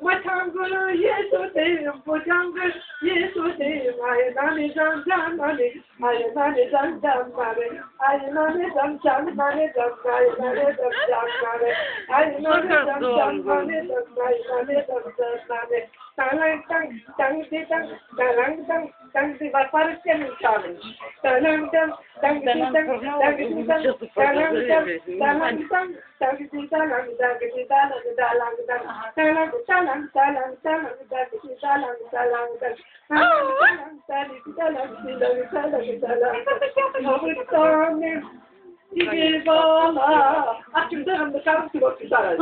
Matangulu yesterday, Pujanga yesterday, I nani jam jam money, I nani jam jam money, I nani jam jam money, I nani jam jam money, I nani jam jam money, I nani jam jam money. Talang tang tang di tang talang tang tang di Parisian challenge. Talang tang tang di tang tang di tang talang tang talang tang tang di talang tang di talang talang tang talang talang talang talang tang di talang talang tang talang tang di talang talang talang talang. İgilbala, açımda şarkı çok güzel